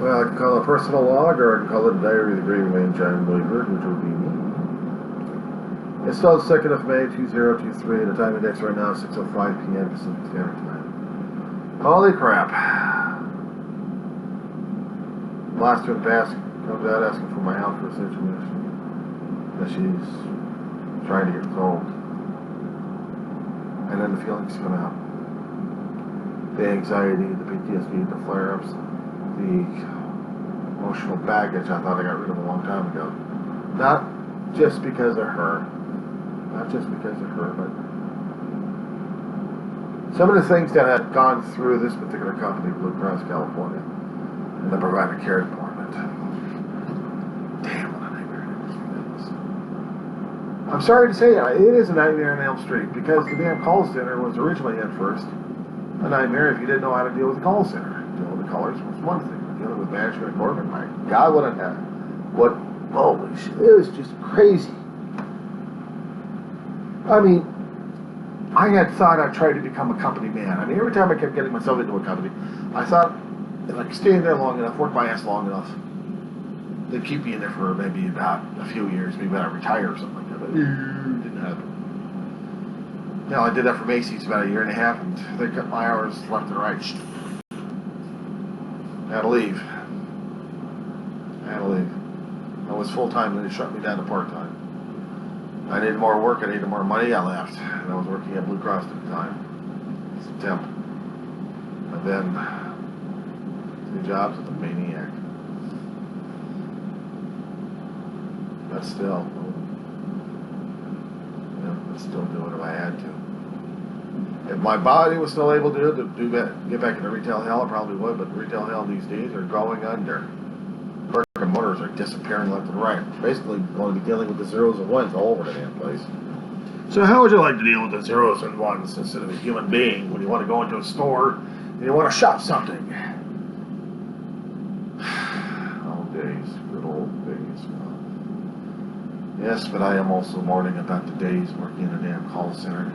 Well, I can call it a personal log, or I can call it a diary of the grieving man, John Weaver, which would be me. It's still the 2nd of May, 2023, and the time index right now is 6:05 p.m. Pacific Standard Time. Holy crap. Last one passed comes out asking for my help for a situation that she's trying to get resolved. And then the feelings come out. The anxiety, the PTSD, the flare-ups, the emotional baggage I thought I got rid of a long time ago. Not just because of her. Not just because of her, but some of the things that had gone through this particular company, Blue Cross California, and the provider care department. Damn, what a nightmare it is. I'm sorry to say it is a nightmare on Elm Street, because the damn call center was originally at first a nightmare if you didn't know how to deal with the call center. Dealing with the callers was one thing, but dealing with management and corporate, my God, holy shit, it was just crazy. I mean, I had thought I'd try to become a company man. I mean, every time I kept getting myself into a company, I thought if I could stay in there long enough, work my ass long enough, they'd keep me in there for maybe about a few years, maybe I'd retire or something like that, but it didn't happen. Now, I did that for Macy's about a year and a half, and they cut my hours left and right. I had to leave. I was full-time, and they shut me down to part-time. I needed more work, I needed more money, I left. And I was working at Blue Cross at the time. It's a temp. And then, 2 jobs with a maniac. But still, I'd still do it if I had to. If my body was still able to get back into retail hell, I probably would, but retail hell these days are going under. Brick and mortars are disappearing left and right. Basically, going to be dealing with the zeros and ones all over the damn place. So how would you like to deal with the zeros and ones instead of a human being when you want to go into a store and you want to shop something? Old days, good old days. Yes, but I am also mourning about the days working in a damn call center.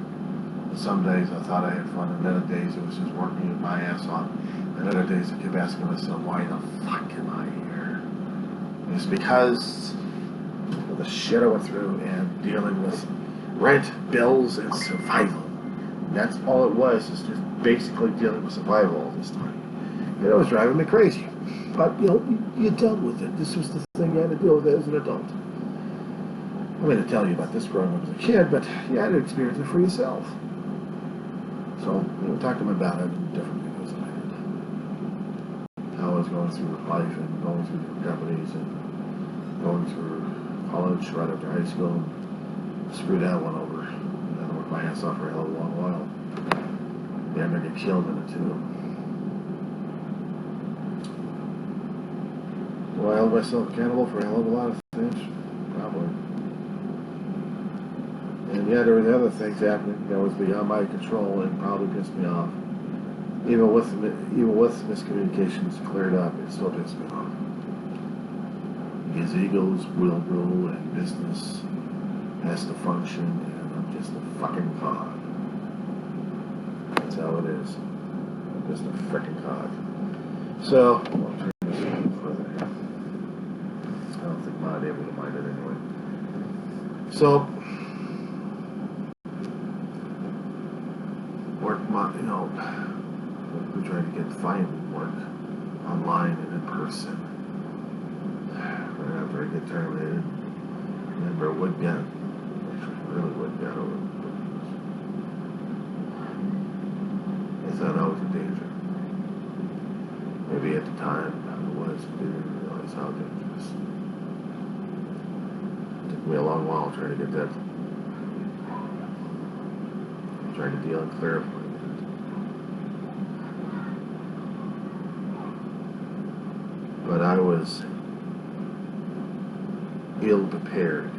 Some days I thought I had fun, and other days it was just working my ass off. And other days I kept asking myself, why the fuck am I here? And it's because of the shit I went through and dealing with rent, bills, and survival. And that's all it was, is just basically dealing with survival all this time. And it was driving me crazy. But, you dealt with it. This was the thing you had to deal with as an adult. I'm going to tell you about this growing up as a kid, but you had to experience it for yourself. So, talk to me about it in different videos that I did. How I was going through life and going through different companies and going through college right after high school and screwed that one over. And then I worked my ass off for a hell of a long while. Yeah, I'm going to get killed in it too. Well, I held myself accountable for a hell of a lot of things. Probably. And yeah, there were the other things happening that was beyond my control and probably pissed me off. Even with miscommunications cleared up, it still pissed me off. Because egos will grow and business has to function, and I'm just a fucking cog. That's how it is. I'm just a freaking cog. So, I'll turn this on further here. I don't think I'd be able to mind it anyway. So, we're trying to find work online and in person. Right after I get terminated, remember would get, really would get over. I thought I was in danger. Maybe at the time I was, but didn't realize how dangerous. It took me a long while trying to get that, trying to deal and clarify. But I was ill-prepared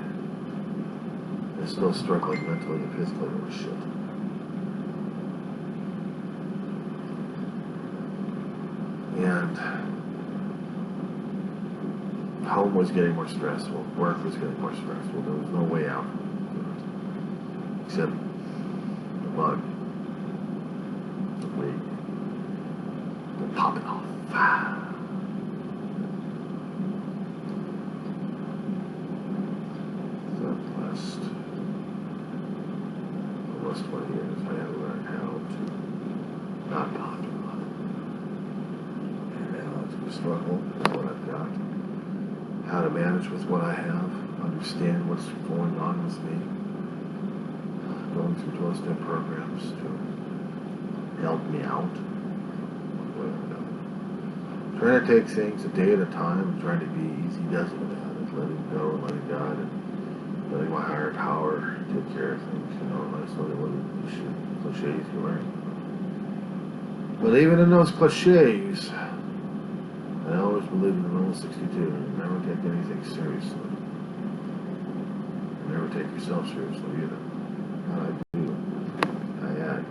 and still struggling mentally and physically over shit. And home was getting more stressful, work was getting more stressful, there was no way out except the bug, the weed, the popping off. struggle with what I've got, how to manage with what I have, understand what's going on with me, going through 12-step programs to help me out, one way or another. Trying to take things a day at a time, trying to be easy does it about it, letting go, letting God, and letting my higher power take care of things, nice little cliches you learn. But even in those cliches, I always believe in the rule of 62. Never take anything seriously. Never take yourself seriously either. I do. I act.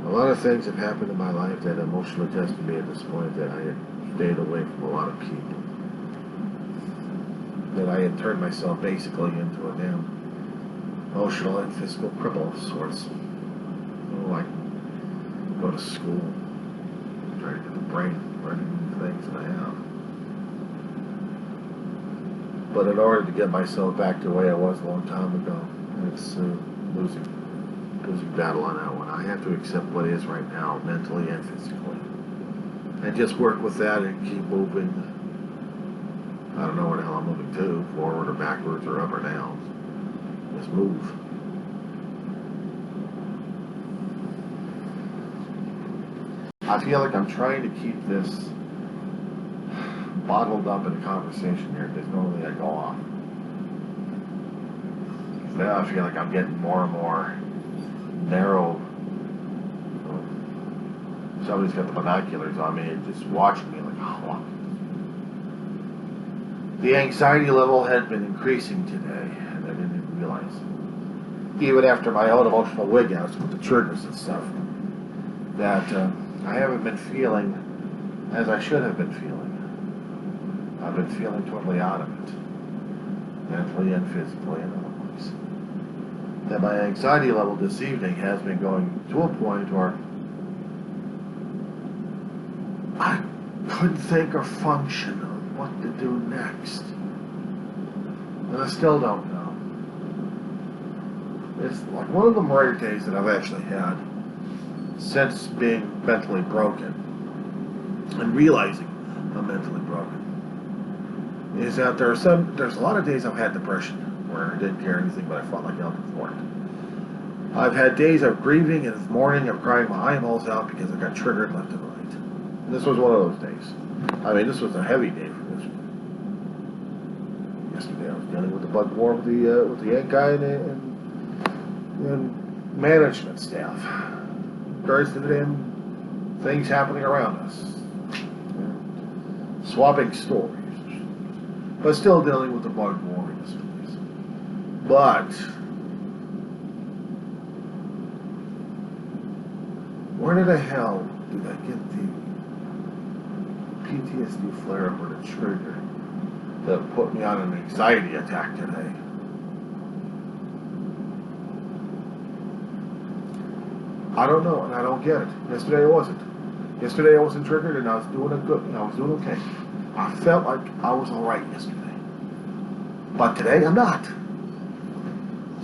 A lot of things have happened in my life that emotionally tested me at this point, that I had stayed away from a lot of people. That I had turned myself basically into a damn emotional and physical cripple of sorts. I go to school, try to get the brain learning new things that I have. But in order to get myself back to the way I was a long time ago, it's losing battle on that one. I have to accept what is right now, mentally and physically, and just work with that and keep moving. I don't know where the hell I'm moving to, forward or backwards or up or down. Just move. I feel like I'm trying to keep this bottled up in a conversation here, because normally I go off. Now I feel like I'm getting more and more narrow. Somebody's got the binoculars on me and just watching me like, oh. The anxiety level had been increasing today, and I didn't even realize it. Even after my own emotional wig outs with the triggers and stuff, that I haven't been feeling as I should have been feeling. I've been feeling totally out of it, mentally and physically and otherwise. That my anxiety level this evening has been going to a point where I couldn't think or function on what to do next. And I still don't know. It's like one of the rare days that I've actually had since being mentally broken and realizing I'm mentally broken, is that there's a lot of days I've had depression where I didn't care anything, but I fought like hell for it. I've had days of grieving and mourning, of crying my eyeballs out because I got triggered left and right. And this was one of those days. I mean, this was a heavy day for this. Yesterday I was dealing with the bug war with the ant guy and management staff. Regards to the damn things happening around us. Swapping stories. But still dealing with the bug war in this place. But where the hell did I get the PTSD flare-up or the trigger that put me on an anxiety attack today? I don't know, and I don't get it. Yesterday I wasn't. Yesterday I wasn't triggered, and I was doing I was doing okay. I felt like I was all right yesterday. But today I'm not.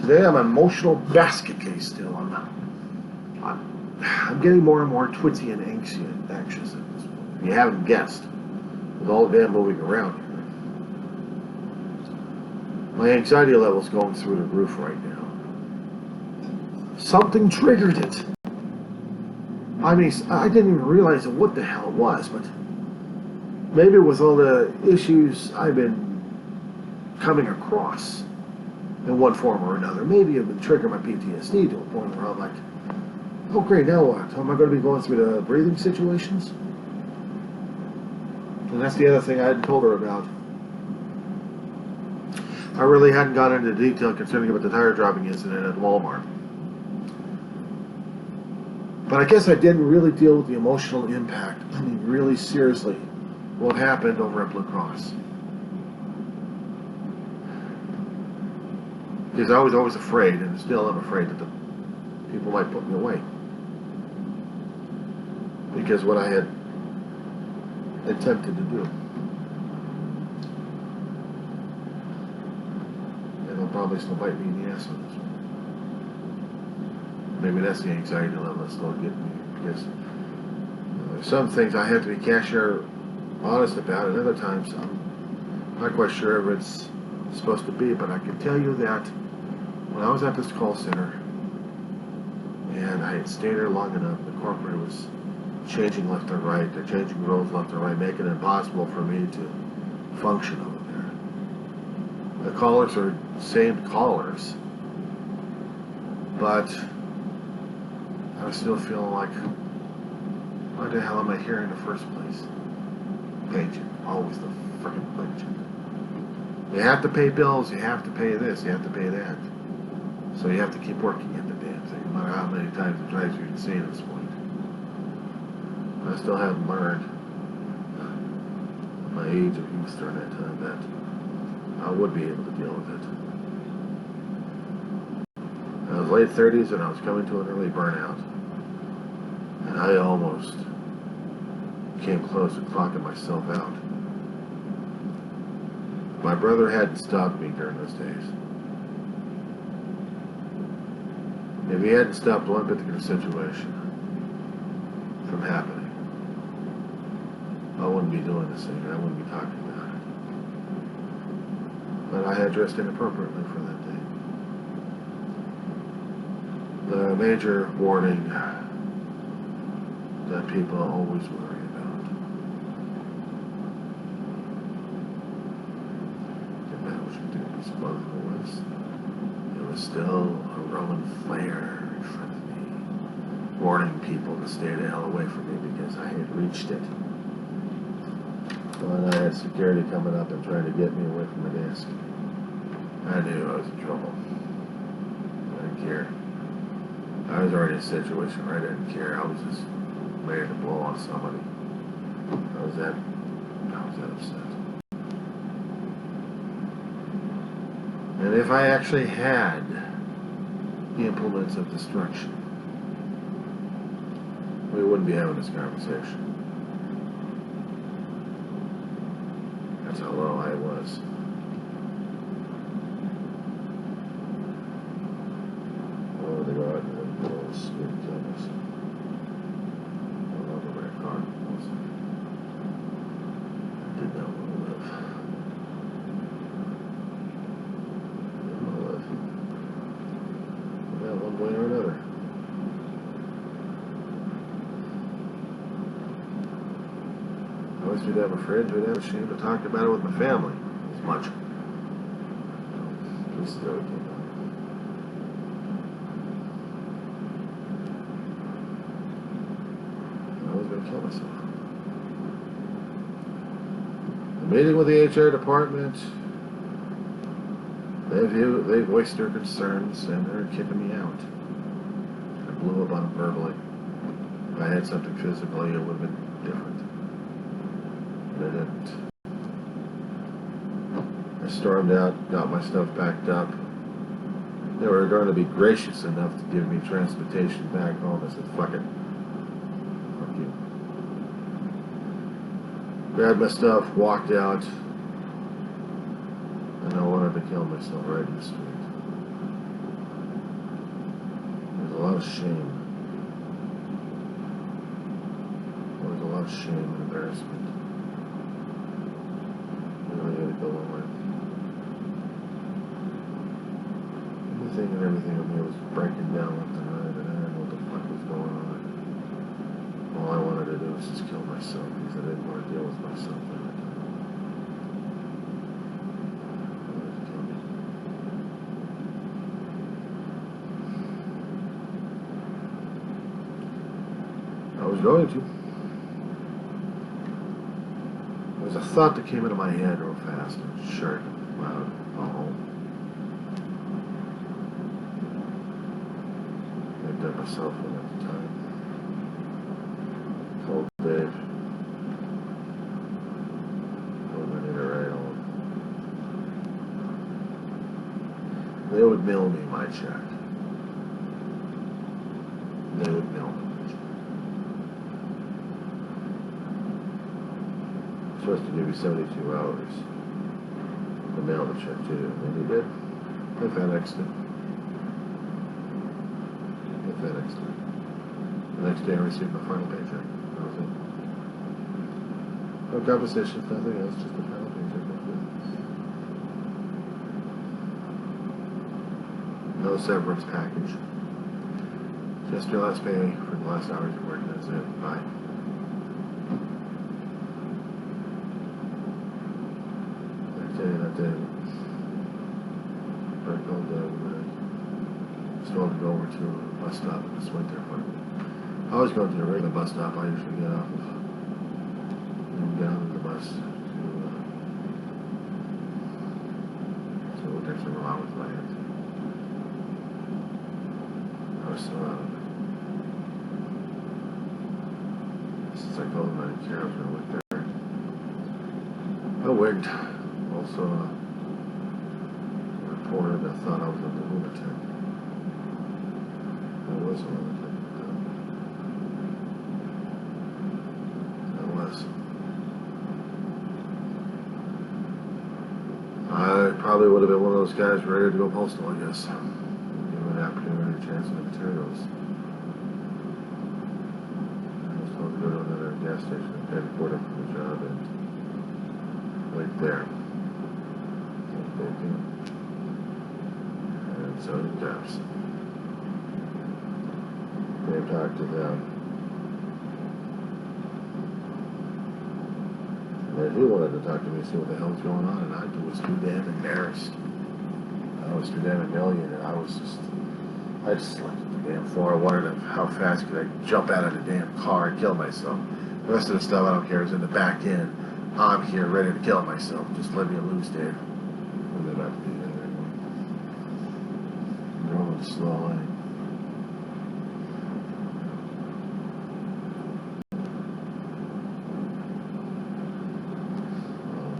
Today I'm an emotional basket case still. I'm getting more and more twitchy and anxious at this point. If you haven't guessed, with all the damn moving around here. My anxiety level's going through the roof right now. Something triggered it. I mean, I didn't even realize what the hell it was, but maybe with all the issues I've been coming across in one form or another, maybe it would trigger my PTSD to a point where I'm like, oh great, now what? Am I going to be going through the breathing situations? And that's the other thing I hadn't told her about. I really hadn't gone into detail concerning about the tire dropping incident at Walmart. But I guess I didn't really deal with the emotional impact. I mean, really seriously, what happened over at Blue Cross. Because I was always afraid, and still am afraid, that the people might put me away. Because what I had attempted to do. And they'll probably still bite me in the ass on this one. Maybe that's the anxiety level that's still getting me, because there's some things I have to be cashier honest about, and other times I'm not quite sure if it's supposed to be, but I can tell you that when I was at this call center and I had stayed there long enough, the corporate was changing left and right, they're changing roles left and right, making it impossible for me to function over there. The callers are same callers, but I was still feeling like, why the hell am I here in the first place? Paycheck, always the freaking paycheck. You have to pay bills, you have to pay this, you have to pay that. So you have to keep working at the damn thing, no matter how many times it drives you insane at this point. I still haven't learned at my age of youth during that time that I would be able to deal with it. I was late 30s and I was coming to an early burnout. And I almost came close to clocking myself out. My brother hadn't stopped me during those days. If he hadn't stopped one particular situation from happening, I wouldn't be doing this thing, I wouldn't be talking about it. But I had dressed inappropriately for that day. The major warning that people always worry about. Didn't matter what you do, piece of clothing was. There was still a Roman flare in front of me, warning people to stay the hell away from me because I had reached it. Well, I had security coming up and trying to get me away from the desk. I knew I was in trouble. I didn't care. I was already in a situation where I didn't care. I was just ready to blow on somebody. I was that upset. And if I actually had the implements of destruction, we wouldn't be having this conversation. That's how low I was. Oh, they go out and blow the street cameras. Did not want to live. Didn't want to live. Yeah, one way or another. I always we'd have a fridge, we'd have a shame to talk about it with my family as much. This is how it came out. I was going to kill myself. Meeting with the HR department, they voiced their concerns and they're kicking me out. I blew up on them verbally. If I had something physically, it would have been different. But I didn't. I stormed out, got my stuff packed up. They were going to be gracious enough to give me transportation back home. I said, fuck it. Fuck you. Grabbed my stuff, walked out, and I wanted to kill myself right in the street. There's a lot of shame. There's a lot of shame and embarrassment. You know, you had to go away. Anything and everything of me was breaking down left and right, and I didn't know what the fuck was going on. All I wanted to do was just kill myself because I didn't want to deal with myself at the time. I wanted to kill me. I was going to. There was a thought that came into my head real fast and short and loud. I picked up my cell phone at the time. Told Dave. Told him I need a ride home. They would mail me my check. They would mail me my check. Supposed to give you 72 hours to mail the check to you. And he did. They FedExed it. They FedExed it. The next day I received my final paycheck. That was it. No compensation, nothing else, just a final paycheck. No severance package. Just your last pay for the last hours you worked. That's it. Bye. I tell you that day, I called still to go over to a bus stop and just went there. But I always go to the regular bus stop. I usually get off and get onto the bus to so there's something wrong with my head. I was so out of it. Since I called my care, I was going to look there. I wigged. Also, a reporter that thought I was a lunatic. I was a lunatic. I was. I probably would have been one of those guys ready to go postal, I guess. Give an opportunity, a chance, and the materials. I was told to go to another gas station and pay the quarter for the job and wait there. And so did cops. They talked to them. And he wanted to talk to me, see what the hell's going on, and I was too damn embarrassed. I was too damn humiliated, and I just looked at the damn floor. I wondered how fast could I jump out of the damn car and kill myself. The rest of the stuff I don't care is in the back end. I'm here ready to kill myself. Just let me loose, Dave. I'm about to be there anymore. Rolling slowly.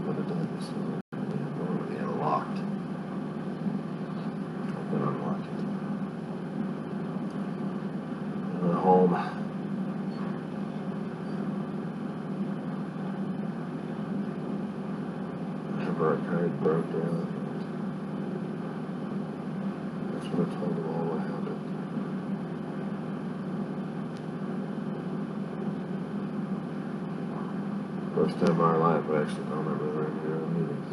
But it doesn't still really unlocked. I can unlock it. And home. Our card broke down. That's what I told them all what happened. First time in our life I actually don't remember the regular meeting.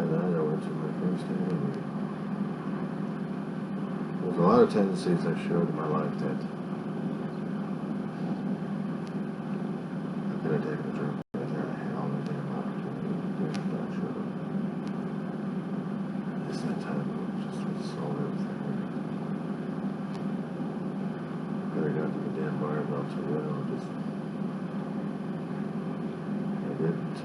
And then I went to my first annual meeting. There's a lot of tendencies I showed in my life that I taken a drink right there. I had all the damn opportunity to do it, but I should have. It's that time it just was sold everything. Could have got to the damn bar about too little. I didn't.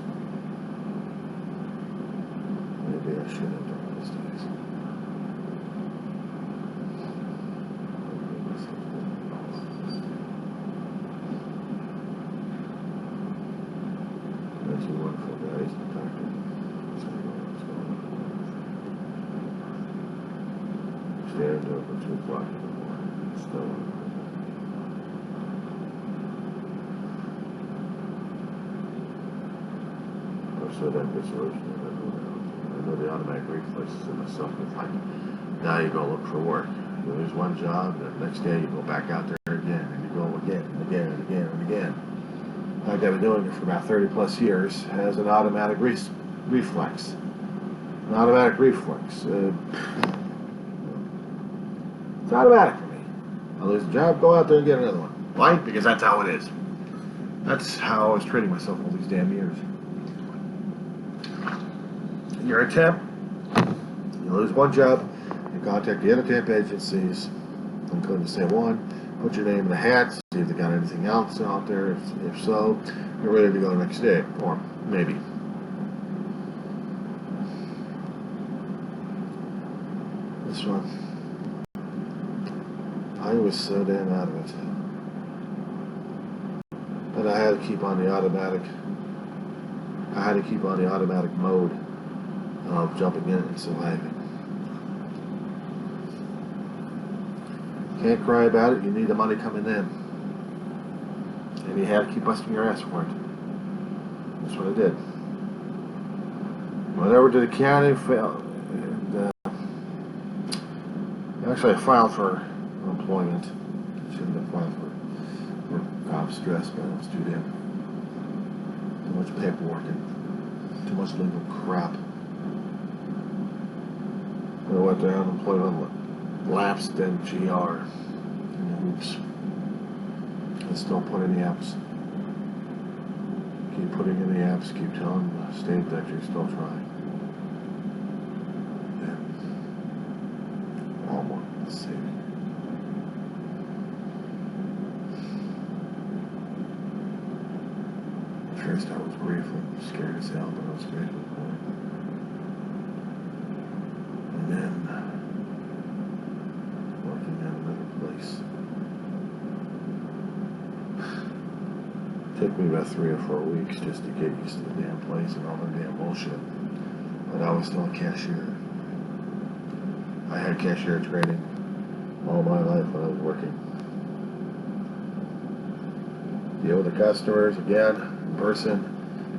Maybe I should have done those days. Two wonderful guys to talk to. Stayed until 2 o'clock in the morning. Still I've said that good solution. I know the automatic reflexes in myself. It's like, now you go look for work. You lose one job, the next day you go back out there again, and you go again and again and again and again. Like I've been doing it for about 30 plus years, has an automatic reflex. An automatic reflex. It's automatic for me. I lose a job, go out there and get another one. Why? Because that's how it is. That's how I was treating myself all these damn years. You're a temp, you lose one job, you contact the other temp agencies, including the same one. Put your name in the hat, see if they got anything else out there. If so, you're ready to go the next day, or maybe. This one, I was so damn out of it. But I had to keep on the automatic. I had to keep on the automatic mode of jumping in and surviving. Can't cry about it, you need the money coming in. And you have to keep busting your ass for it. That's what I did. Went over to the county, and actually I filed for employment. Shouldn't have filed for I'm stressed, man. It was too much paperwork and too much legal crap. I went there unemployed on lapsed NGR in the hoops. And still put in the apps. Keep putting in the apps, keep telling the state that you're still trying. Yeah. Walmart, let's see. At first I was grateful, scared as hell, but I was grateful for it. And then, working at another place. It took me about 3 or 4 weeks just to get used to the damn place and all the damn bullshit. But I was still a cashier. I had cashier training all my life when I was working. Deal with the customers again, in person.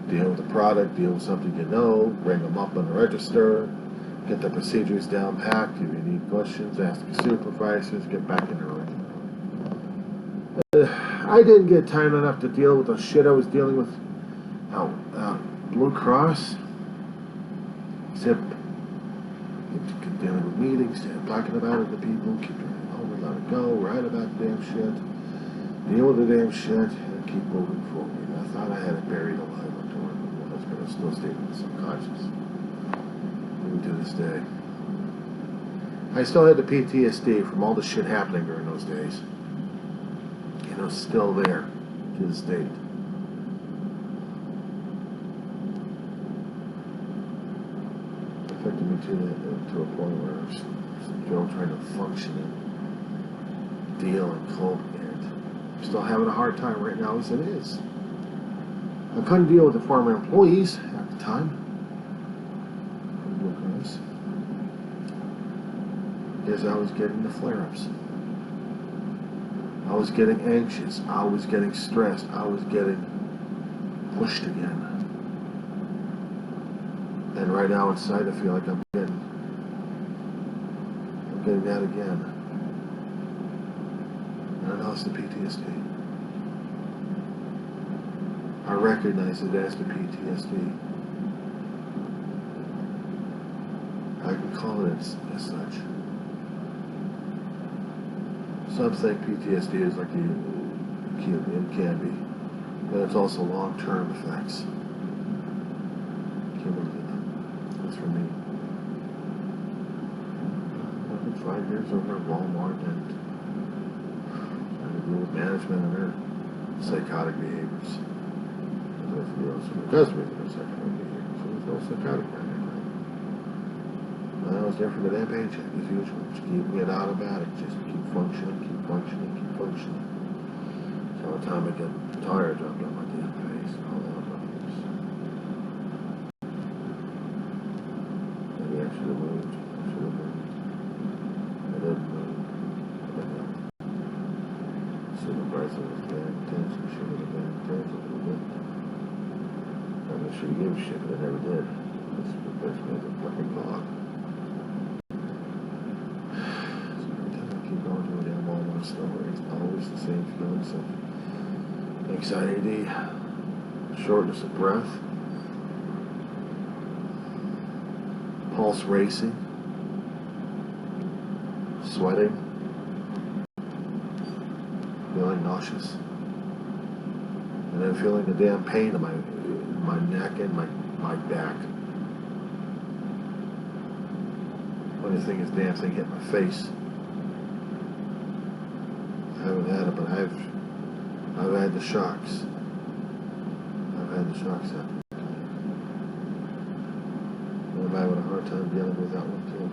Deal with the product, deal with something you know, bring them up on the register, get the procedures down packed. If you need questions, ask your supervisors, get back in the room. I didn't get time enough to deal with the shit I was dealing with. Blue Cross, zip, dealing with meetings, talking about it to people, keep it over, let it go, write about the damn shit, deal with the damn shit, and keep moving forward. I thought I had it buried alive up to where it was, but it still stayed in the subconscious. Even to this day. I still had the PTSD from all the shit happening during those days. You know, still there to this date. It affected me to a point where I was still trying to function and deal and cope, and I'm still having a hard time right now as it is. I couldn't deal with the former employees at the time. Because I was getting the flare-ups. I was getting anxious. I was getting stressed. I was getting pushed again. And right now inside I feel like I'm getting that again. And I know it's the PTSD. I recognize it as the PTSD. I can call it as such. Some think PTSD is like it can be, but it's also long-term effects. Cumulative. That's for me. I've been 5 years over at Walmart and trying to deal with management and their psychotic behaviors. The customers and their psychotic behaviors. So there's no psychotic behavior. Well, it's different than that paycheck as usual. Just keep it automatic. Just keep functioning, keep functioning, keep functioning. So by the time I get tired, dropped on my damn face and all that buttons. Maybe I should have moved. I didn't move. Supervisor was paying attention. Should have been paying attention a little bit. I should have given a shit, but I never did. This person is a fucking dog. It's always the same feelings of anxiety, shortness of breath, pulse racing, sweating, feeling nauseous, and then feeling the damn pain in my neck and my back. Funny thing is, damn thing hit my face. I haven't had it, but I've had the shocks. I've had the shocks happen. I'm having a hard time dealing with that one too.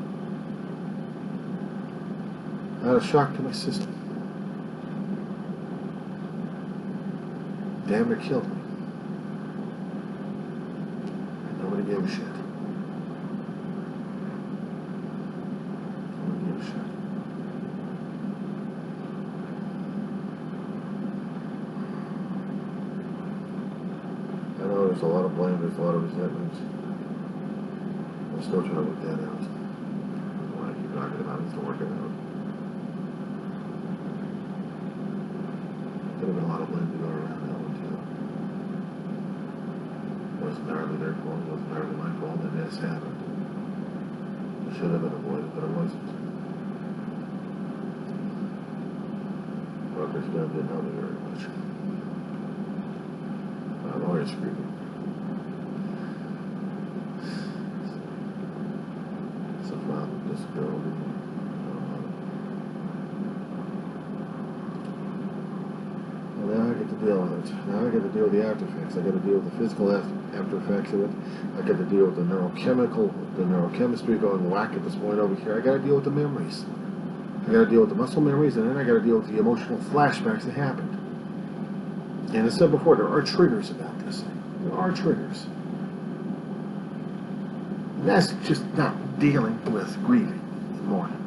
I had a shock to my system. Damn near killed me. And nobody gave a shit. Nobody gave a shit. I know there's a lot of blame, there's a lot of resentment. I'm still trying to work that out. What I keep talking about is to work it out. Could have been a lot of blame their fault, it wasn't hardly my fault, and this happened. It should have been avoided, but it wasn't. Rutgers gun didn't help me very much. My lawyer screwed me. So I found this girl. Well, now I get to deal with it. Now I get to deal with the after effects. I get to deal with the physical after effects of it. I get to deal with the neurochemistry going whack at this point over here. I got to deal with the memories. I got to deal with the muscle memories, and then I got to deal with the emotional flashbacks that happened. And as I said before, there are triggers about this thing. There are triggers. And that's just not dealing with grieving in the morning.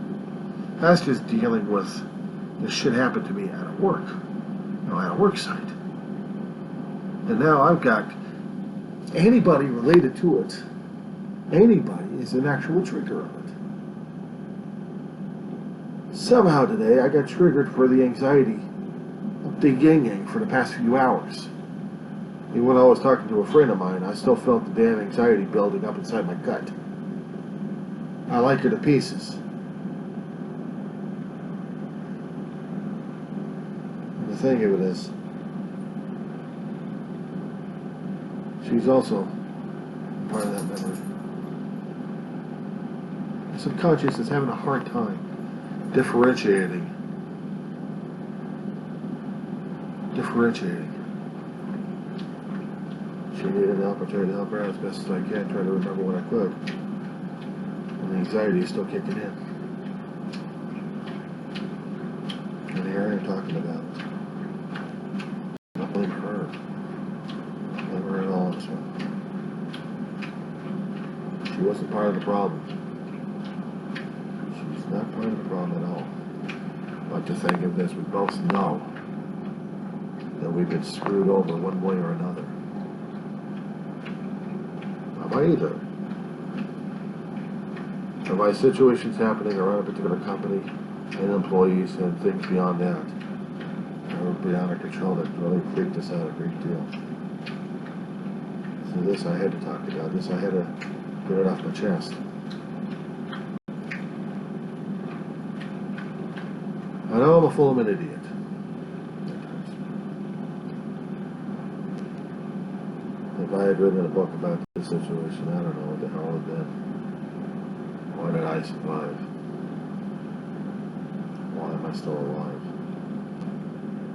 That's just dealing with this shit happened to me at work. At a work site. And now I've got anybody related to it. Anybody is an actual trigger of it. Somehow today I got triggered for the anxiety of the yin-yang for the past few hours. Even when I was talking to a friend of mine, I still felt the damn anxiety building up inside my gut. I like her to pieces. And the thing of it is, she's also part of that memory. The subconscious is having a hard time differentiating. She needed help. I tried to help her out as best as I can, try to remember what I could. And the anxiety is still kicking in. And here I am talking about it. I don't blame her. I don't blame her at all on this one. She wasn't part of the problem. She's not part of the problem at all. But to think of this, we both know that we've been screwed over one way or another. Not by either. Or by situations happening around a particular company and employees and things beyond that. That were beyond our control that really freaked us out a great deal. So this I had to talk about. This I had to get it off my chest. I know I'm a fool of an idiot. If I had written a book about this situation, I don't know what the hell it would have been. Why did I survive? Why am I still alive?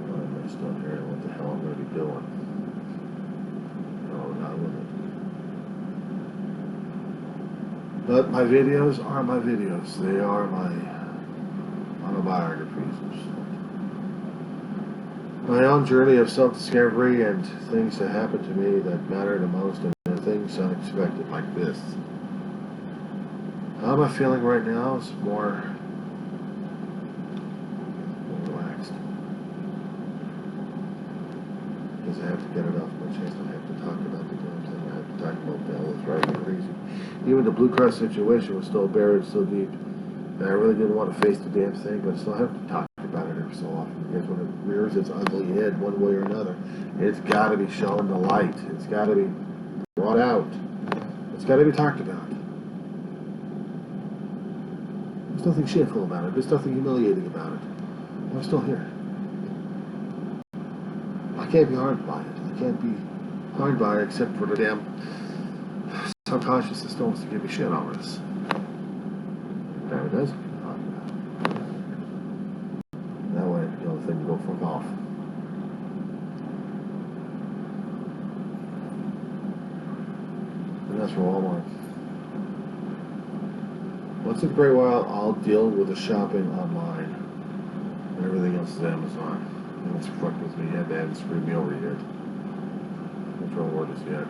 Why am I still here? What the hell am I going to be doing? No, not with it. But my videos are my videos. They are my autobiographies. My own journey of self-discovery and things that happened to me that matter the most, and things unexpected like this. How am I feeling right now is more relaxed. Because I have to get it off my chest. I have to talk about the damn thing. I have to talk about that. It's driving me crazy. Even the Blue Cross situation was still buried so deep that I really didn't want to face the damn thing, but I still have to talk about it every so often. Because when it rears its ugly head one way or another, it's got to be shown the light. It's got to be brought out. It's got to be talked about. There's nothing shameful about it. There's nothing humiliating about it. I'm still here. I can't be harmed by it. I can't be harmed by it except for the damn subconscious that still wants to give me shit over this. There it is. That way, the other thing will go fuck off. And that's for Walmart. Once in a great while, I'll deal with the shopping online. And everything else is Amazon. And it's fucked with me yet. They haven't screwed me over yet. Control word is yet.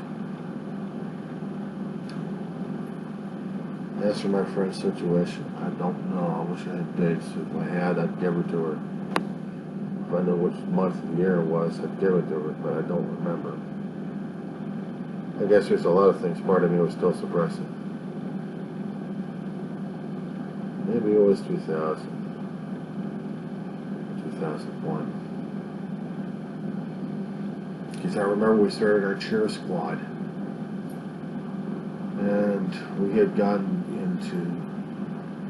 As for my friend's situation, I don't know. I wish I had dates. If I had, I'd give her to her. If I knew which month of the year it was, I'd give it to her, but I don't remember. I guess there's a lot of things part of me was still suppressing. Maybe it was 2000. 2001. Because I remember we started our cheer squad. and we had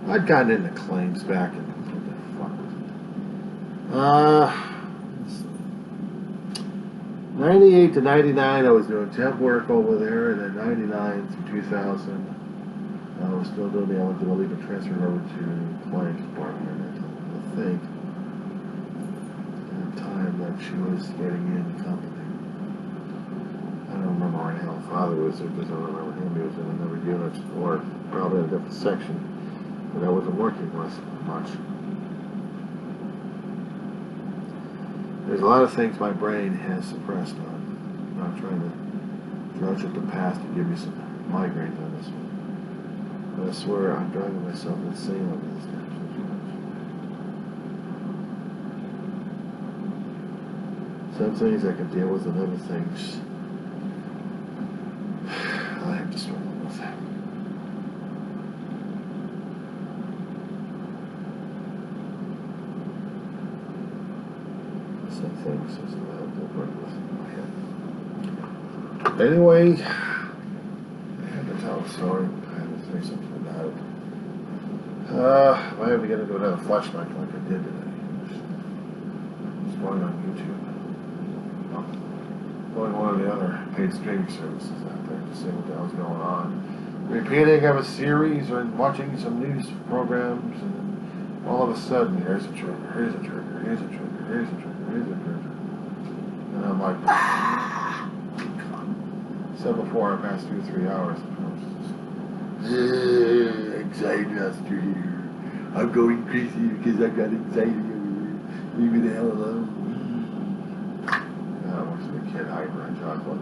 I'd gotten into claims back in, what the fuck was it? 98 to 99, I was doing temp work over there, and then 99 through 2000, I was still doing the eligible leave and transferred over to claims department. I think at the time that she was getting in the company. I don't remember where the hell father was there, because I remember him. He was in another unit, or probably in a different section, but I wasn't working with much. There's a lot of things my brain has suppressed on. I'm not trying to drudge at the past and give you some migraines on this one. But I swear I'm driving myself insane on this damn situation. Some things I can deal with, and other things I have to struggle with. Some things just have to work with in my head. Anyway, I had to tell a story. I had to say something about it. I have to get into another flashback like I did today. It's going on YouTube. Going one of the other paid streaming services out there to see what the hell's going on. Repeating of a series or watching some news programs, and all of a sudden, here's a trigger, here's a trigger, here's a trigger, here's a trigger, here's a trigger. And I'm like, said before, I passed through 3 hours. Anxiety monster here. I'm going crazy because I got anxiety. Leave me the hell alone. I was a kid hyper on chocolate.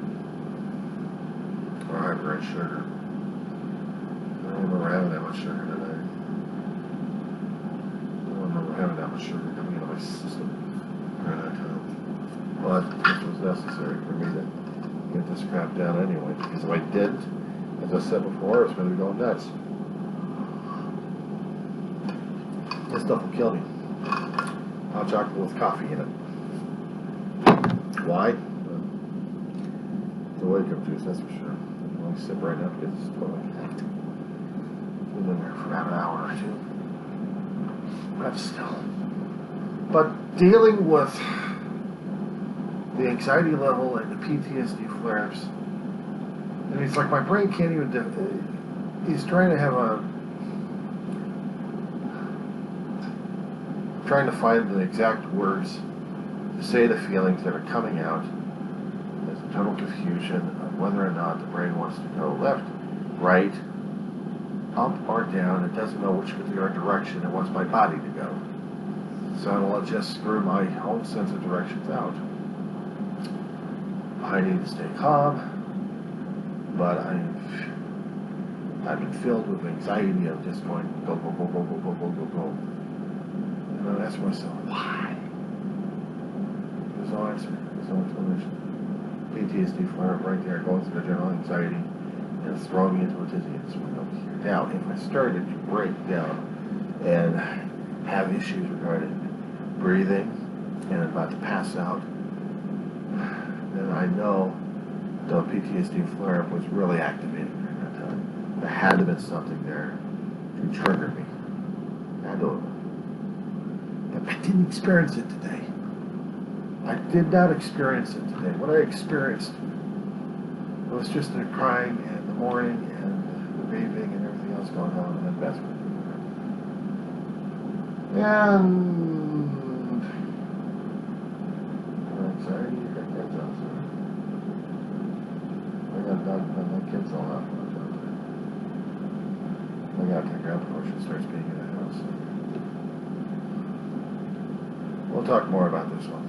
Or hyper on sugar. I don't remember having that much sugar today. I don't remember having that much sugar coming into my system during that time. But this was necessary for me to get this crap down anyway. Because if I didn't, as I said before, it's going to be going nuts. This stuff will kill me. Hot chocolate with coffee in it. Why? It's a wake-up juice, that's for sure. I only sip right now because it's totally packed. Been in there for about an hour or two. But still. But dealing with the anxiety level and the PTSD flares, and it's like my brain can't even he's trying to have trying to find the exact words to say the feelings that are coming out. There's a total confusion of whether or not the brain wants to go left, right, up or down. It doesn't know which particular direction it wants my body to go. So it'll just screw my own sense of directions out. I need to stay calm, but I've been filled with anxiety of just going go, go, go, go, go, go, go, go, go. And I ask myself, why? There's no answer. There's no explanation. PTSD flare up right there, going through the general anxiety, and it's throwing me into a dizziness when I'm here. Now, if I started to break down and have issues regarding breathing and about to pass out, then I know the PTSD flare-up was really activating during that time. There had to have been something there to trigger me. I don't know. But I didn't experience it today. I did not experience it today. What I experienced was just the crying and the mourning and the grieving and everything else going on, and then that's what and anxiety, you got kids outside. I got my kids all out there. I gotta take her out before she starts being in the house. We'll talk more about this one.